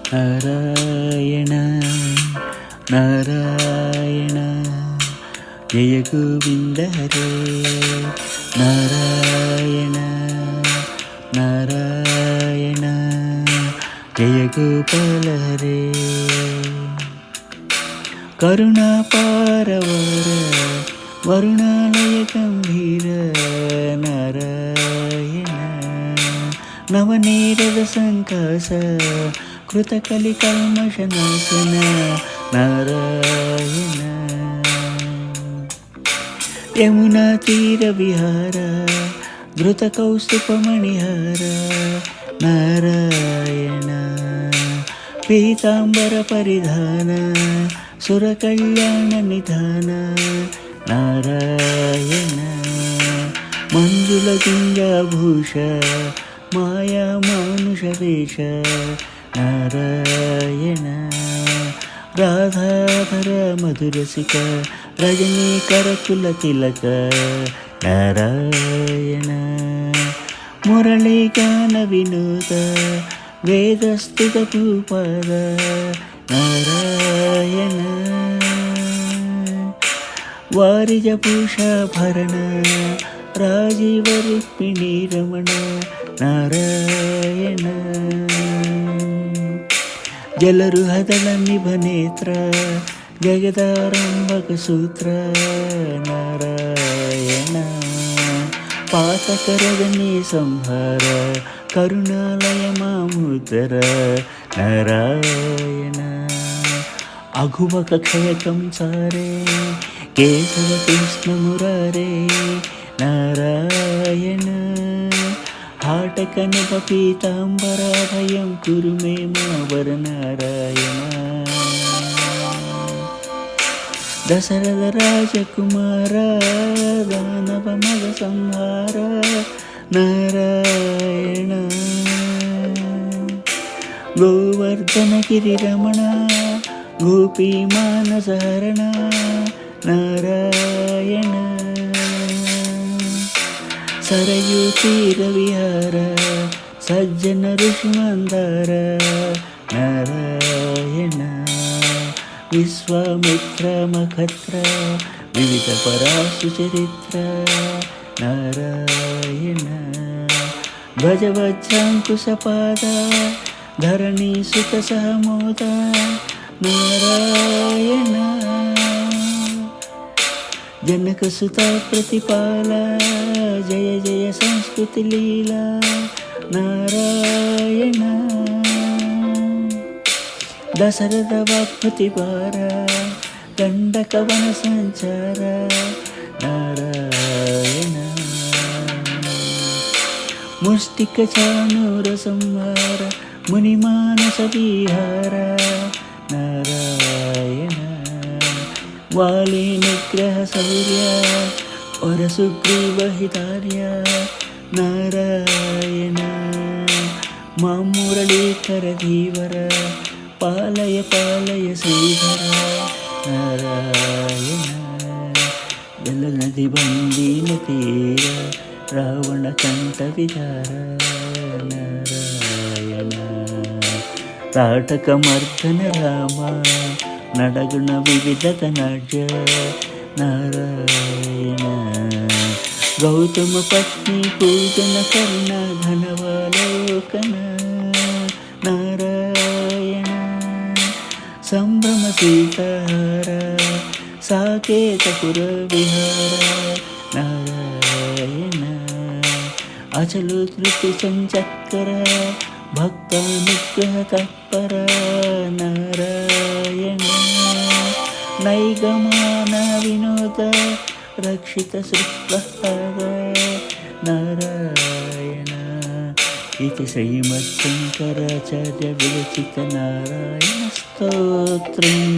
నారాయణ నారాయణ జయ గోవింద హరే నారాయణ నారాయణ జయ గోపాల హరే కరుణాపారవర వరుణాలయ గంభీర నారాయణ నవనీరద సంకాస కృతకలి కల్మషనాశన నారాయణ యమునా తీర విహార ధృత కౌస్తుభమణిహార నారాయణ పీతాంబర పరిధాన సుర కళ్యాణ నిధాన నారాయణ మంజుల గింజాభూష మాయా మానుష వేష నారాయణ రాధాధర మధురసిక రజనీకర కుల తిలక నారాయణ మురళీగాన వినోద వేదస్థిత భూపాద నారాయణ వారిజభూషాభరణ రాజీవ రుక్మిణీ రమణ నారాయణ జలరుహదల నిభనేత్ర జగదారంభక సూత్ర నారాయణ పాతకరజనీ సంహార కరుణాలయ మాముదర నారాయణ అఘువక క్షయకం సారే కేశవ కృష్ణ మురారే నారాయణ హాటక నిభ పీతాంబరాభయం కురు మే మావర నారాయణ దశరథ రాజకుమార దానవ మగ సంహార నారాయణ గోవర్ధన గిరి రమణ గోపీ మానసహరణ నారాయణ సరయూ తీర విహార సజ్జన ఋషి మందార నారాయణ విశ్వామిత్ర మఖత్ర వివిధ పరాశు చరిత్ర నారాయణ భజ వజ్రాంకుశపాద ధరణీ సుత సహమోద నారాయణ జనక సుత ప్రతిపాల జయ జయ సంస్కృతి లీలా నారాయణ దశరథ వాక్పతిపార దండకవన సంచార నారాయణ ముష్టిక చానూర సంహార ముని మానస విహార నారాయణ వాలి నిగ్రహ శౌర్య వర సుగ్రీవ హితార్య నారాయణ మామురళీకర ధీవర పాలయ పాలయ శ్రీధర నారాయణ జల నది బందీన తీర రావణ కంఠ విచార నారాయణ తాటకమర్దన రామ నడగుణ వివిధత నాట్య నారాయణ గౌతమ పత్ని పూజన కర్ణ ధనవాలోకన నారాయణ సంభ్రమ సీతార సాకేతపుర విహార నారాయణ అచలు ధృతి సంచక్కర భక్తానుగ్రహ తత్పర నారాయణ నైగమాన వినోద రక్షిత శ్రీప్రహ్లాద నారాయణ ఇది శ్రీమత్శంకరాచార్య విరచిత నారాయణ స్తోత్రం.